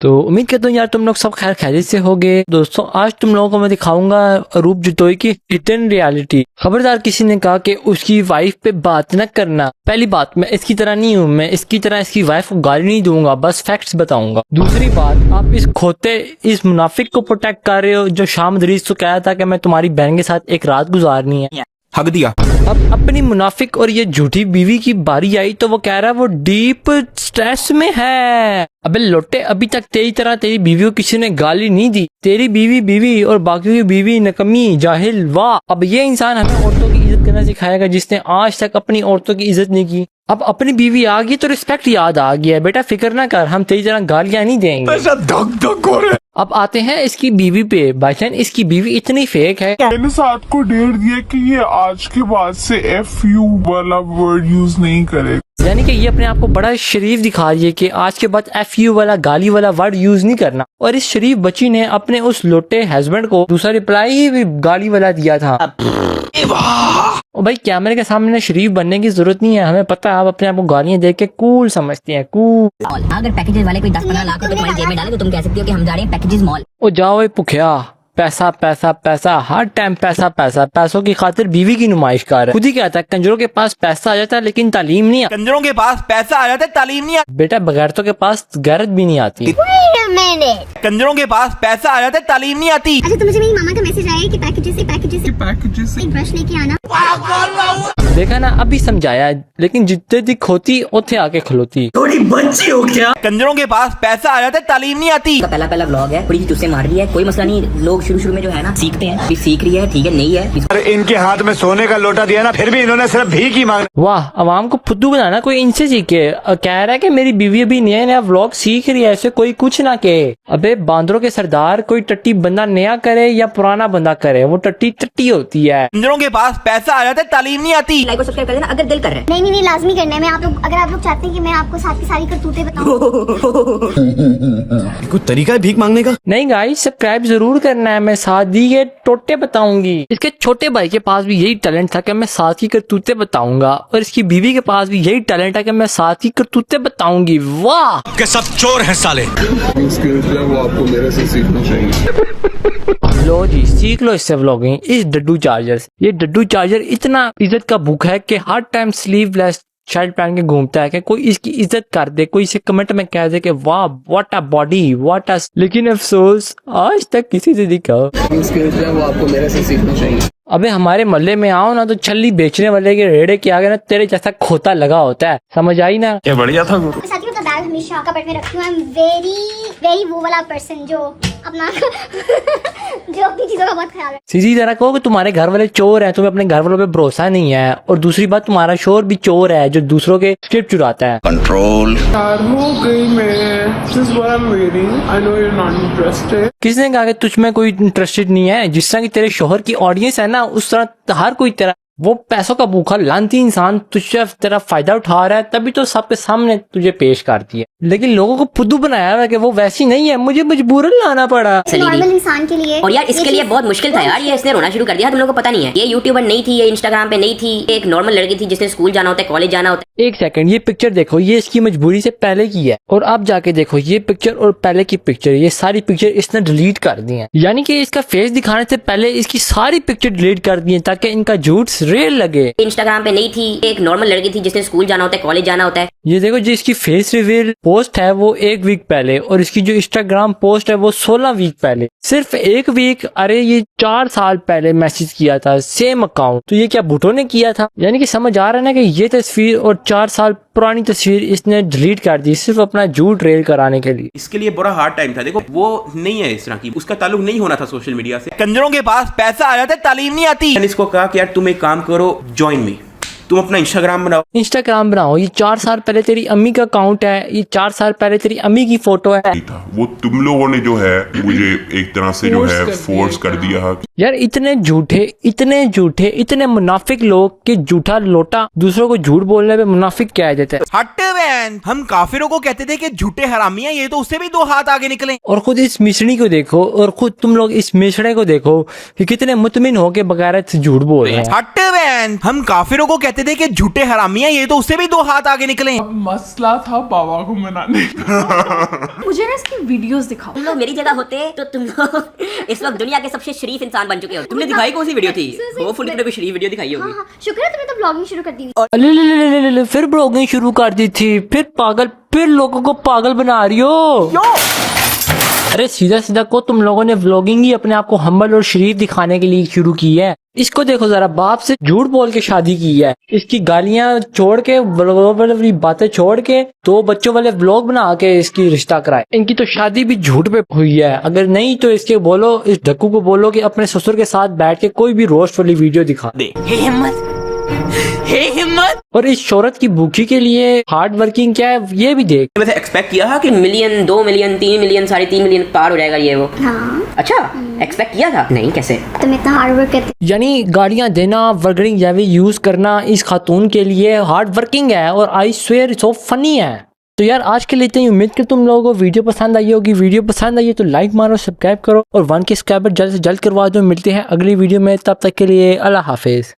तो उम्मीद करता हूँ यार तुम लोग सब खैर खैरियत से होगे। दोस्तों आज तुम लोगों को मैं दिखाऊंगा रूप जुतोई की हिडन रियलिटी। खबरदार किसी ने कहा कि उसकी वाइफ पे बात न करना। पहली बात, मैं इसकी तरह नहीं हूँ, मैं इसकी तरह इसकी वाइफ को गाली नहीं दूंगा, बस फैक्ट्स बताऊंगा। दूसरी बात, आप इस खोते इस मुनाफिक को प्रोटेक्ट कर रहे हो जो शाम दरीज को कहा था कि मैं तुम्हारी बहन के साथ एक रात गुजारनी है। हक दिया। अब अपनी मुनाफिक और ये झूठी बीवी की बारी आई तो वो कह रहा है वो डीप स्ट्रेस में है। अबे लोटे, अभी तक तेरी तरह तेरी बीवी को किसी ने गाली नहीं दी। तेरी बीवी बीवी और बाकी की बीवी नकमी जाहिल। वाह, अब ये इंसान हमें औरतों की इज्जत करना सिखाएगा जिसने आज तक अपनी औरतों की इज्जत नहीं की। अब अपनी बीवी आ गई तो रिस्पेक्ट याद आ गया। बेटा फिक्र ना कर, हम तेरी तरह गालियां नहीं देंगे। धक धक हो रहा है। अब आते हैं इसकी बीवी पे। भाईजान इसकी बीवी इतनी फेक है। मैंने साथ को डेट दिया कि ये आज के बाद से FU वाला वर्ड यूज नहीं करेगा। यानी कि ये अपने आप को बड़ा शरीफ दिखा रही है कि आज के बाद FU वाला गाली वाला वर्ड यूज नहीं करना। और इस शरीफ बच्ची ने अपने उस लोटे हस्बैंड को दूसरा रिप्लाई भी गाली वाला दिया था। और भाई कैमरे के सामने शरीफ बनने की जरूरत नहीं है, हमें पता है आप अपने आप को गालियां देख के कूल समझते हैं। कूल। अगर पैकेजेस वाले कोई 10-15 लाख रुपए तुम्हारी जेब में डाले तो तुम कह सकती हो कि हम जा रहे हैं पैकेजेस मॉल। ओ जाओ भुखिया, पैसा पैसा पैसा, हर टाइम पैसा पैसा, पैसों की खातिर बीवी की नुमाइश कर। खुद ही कहता है कंजरों के पास पैसा आ जाता है लेकिन तालीम नहीं आती। कंजरों के पास पैसा आ जाता है, तालीम नहीं आती। बेटा बगैरतों के पास गैरत भी नहीं आती। कंजरों के पास पैसा आ जाता है, तालीम नहीं आती। अच्छा, तो मुझे मेरी मामा का मैसेज आया है कि पैकेजेस से ब्रश लेके आना। देखा ना, अभी समझाया, लेकिन जितने दी खोती उथे आके खलोती। थोड़ी बच्ची हो क्या? कंजरों के पास पैसा आ जाता है, तालीम नहीं आती। पहला व्लॉग है, थोड़ी सी तुझसे मार रही है, कोई मसला नहीं। लोग शुरू में जो है ना सीखते हैं, भी सीख रही है, ठीक है, नहीं है। अरे इनके हाथ में सोने का लोटा दिया ना, फिर भी इन्होंने सिर्फ भीख ही मांगा। वाह, अवाम को फुद्दू बनाना कोई इनसे सीखे। कह रहा है कि मेरी बीवी अभी नया नया व्लॉग सीख रही है, ऐसे कोई कुछ ना कहे। अबे बांदरों के सरदार, कोई टट्टी बंदा नया करे या पुराना बंदा करे, वो टट्टी टट्टी होती है। कंजरों के पास पैसा आ जाता है, तालीम नहीं आती। लाइक और सब्सक्राइब कर देना अगर दिल कर रहा है। नहीं लाजमी करना है। मैं आप लोग, अगर आप लोग चाहते हैं कि मैं आपको साथ की सारी करतूतें बताऊं। कुछ तरीका है भीख मांगने का? नहीं गाइस, सब्सक्राइब जरूर करना है। मैं सादी के टोटे बताऊंगी। इसके छोटे भाई के पास भी यही टैलेंट था कि मैं साथ की करतूतें बताऊंगा, और इसकी बीवी के पास भी यही टैलेंट है कि मैं साथ की करतूतें बताऊंगी। वाह, के सब चोर हैं साले। स्किल्स जो है वो आपको मेरे से सीखना चाहिए। लो जी, सीख लो इससे व्लॉगिंग, इस डड्डू चार्जर से। ये डड्डू चार्जर इतना इज्जत का भूखा है कि हर टाइम स्लीवलेस शर्ट पहन के घूमता है कि कोई इसकी इज्जत कर दे, कोई इसे कमेंट में कह दे कि वाह what a body, what a. लेकिन अफसोस आज तक किसी से दिखा। स्किल्स जो है वो आपको मेरे से सीखना चाहिए। अबे हमारे मोहल्ले में आओ ना तो छल्ली बेचने वाले के रेड़े के आगे ना तेरे जैसा खोता लगा होता है, समझ आई ना? क्या बढ़िया था। साथियों का बैग हमेशा कपड़ में रखती हूँ। आई एम वेरी वो वाला पर्सन जो अपना जो अपनी चीजों का बहुत ख्याल रखता है। सीधी तरह कहो कि तुम्हारे घर वाले चोर हैं, तुम्हें अपने घर वालों पे भरोसा नहीं है। और दूसरी बात, तुम्हारा शोर भी चोर है जो दूसरों के स्क्रिप्ट चुराता है। कंट्रोल। यार हो गई मैं। This is what I'm waiting. I know you're not interested. किसने कहा कि तुझ में कोई इंटरेस्टेड नहीं है? जिस तरह की तेरे शोहर की ऑडियंस है ना, उस तरह हर कोई तेरा वो पैसों का भूखा लानती इंसान तुझसे तेरा फायदा उठा रहा है, तभी तो सबके सामने तुझे पेश करती है। लेकिन लोगों को फुद्दू बनाया हुआ है कि वो वैसी नहीं है, मुझे मजबूरन लाना पड़ा। नॉर्मल इंसान के लिए। और यार इसके लिए बहुत मुश्किल था यार, ये इसने रोना शुरू कर दिया। तुम लोगों को पता नहीं है, ये यूट्यूबर नहीं थी, ये इंस्टाग्राम पे नहीं थी, एक नॉर्मल लड़की थी जिसने स्कूल जाना होता है, कॉलेज जाना होता है। एक सेकंड, ये पिक्चर देखो, ये इसकी मजबूरी से पहले की है। और आप जाके देखो ये पिक्चर और पहले की पिक्चर, ये सारी पिक्चर इसने डिलीट कर दी है। यानी कि इसका फेस दिखाने से पहले इसकी सारी पिक्चर डिलीट कर दी है ताकि इनका झूठ रियल लगे। इंस्टाग्राम पे नहीं थी, एक नॉर्मल लड़की थी जिसने स्कूल जाना होता है, कॉलेज जाना होता है। ये देखो, जो इसकी फेस रिवील पोस्ट है वो 1 वीक पहले, और इसकी जो इंस्टाग्राम पोस्ट है वो 16 वीक पहले। सिर्फ 1 वीक, अरे ये 4 साल पहले मैसेज किया था सेम अकाउंट। तो ये क्या भुट्टो ने किया था? यानी कि समझ आ रहा है ना कि ये तस्वीर और 4 साल पुरानी तस्वीर इसने डिलीट कर दी सिर्फ अपना झूठ रेल कराने के लिए। इसके लिए बड़ा हार्ड टाइम था। देखो वो नहीं है इस तरह की, उसका ताल्लुक नहीं होना था सोशल मीडिया से। कंजरों के पास पैसा आ जाता है, तालीम नहीं आती। मैंने इसको कहा कि यार तुम एक काम करो, ज्वाइन मी, तुम अपना इंस्टाग्राम बनाओ। इंस्टाग्राम बनाओ। ये 4 साल पहले तेरी अम्मी का अकाउंट है, ये 4 साल पहले तेरी अम्मी की फोटो है। वो तुम लोगों ने जो है मुझे एक तरह से जो है फोर्स कर दिया। यार इतने झूठे इतने मुनाफिक लोग कि झूठा लोटा दूसरों को झूठ बोलने पे मुनाफिक क्या जाता है। हट बहन, हम काफिरों को कहते थे कि झूठे हरामी हैं, ये तो उससे भी 2 हाथ आगे निकले। और खुद इस मिश्री को देखो और खुद तुम लोग इस मिश्रे को देखो कि कितने मुतमिन होके बगैरत झूठ बोल रहे हैं। हट बहन, हम काफिरों को कहते थे कि झूठे हरामी हैं, ये तो उससे भी 2 हाथ आगे निकले। मसला था बाबा को मनाने का। मुझे ना इसकी वीडियोस दिखाओ। तुम लोग मेरी जगह होते तो तुम लोग इस वक्त दुनिया के सबसे शरीफ इंसान बन चुके हो। तुमने दिखाई कौन सी वीडियो थी? वो फुल की शरीफ वीडियो दिखाई होगी। हाँ, शुक्र है तुमने तो ब्लॉगिंग शुरू कर दी। अले फिर ब्लॉगिंग शुरू कर दी थी, फिर लोगों को पागल बना रही हो। अरे सीधा को तुम लोगों ने व्लॉगिंग ही अपने आप को हम्बल और शरीफ दिखाने के लिए शुरू की है। इसको देखो जरा, बाप से झूठ बोल के शादी की है, इसकी गालियां छोड़ के वाली बातें छोड़ के 2 बच्चों वाले व्लॉग बना के इसकी रिश्ता कराए। इनकी तो शादी भी झूठ पे हुई है। अगर नहीं तो इसके बोलो, इस ढक्कू को बोलो कि अपने ससुर के साथ बैठ के कोई भी रोस्ट वाली वीडियो दिखा दे। हिम्मत। और इस शोहरत की भूखी के लिए हार्ड वर्किंग क्या है ये भी देख। वैसे एक्सपेक्ट किया था कि मिलियन, 2 मिलियन, 3 मिलियन, 3.5 मिलियन पार हो जाएगा ये वो। हाँ, अच्छा, एक्सपेक्ट किया था? नहीं, कैसे? तुम इतना हार्ड वर्क करते। यानी गाड़ियां देना, वर्गरिंग जावे यूज करना इस खातून के लिए हार्ड वर्किंग है और आई स्वेयर सो फनी है। तो यार आज के लिए इतनी उम्मीद कि तुम लोगों को वीडियो पसंद आई होगी। वीडियो पसंद आई है तो लाइक मारो, सब्सक्राइब करो और 1K सब्सक्राइबर जल्द से जल्द करवा दो। मिलते हैं अगली वीडियो में, तब तक के लिए अल्लाह हाफिज।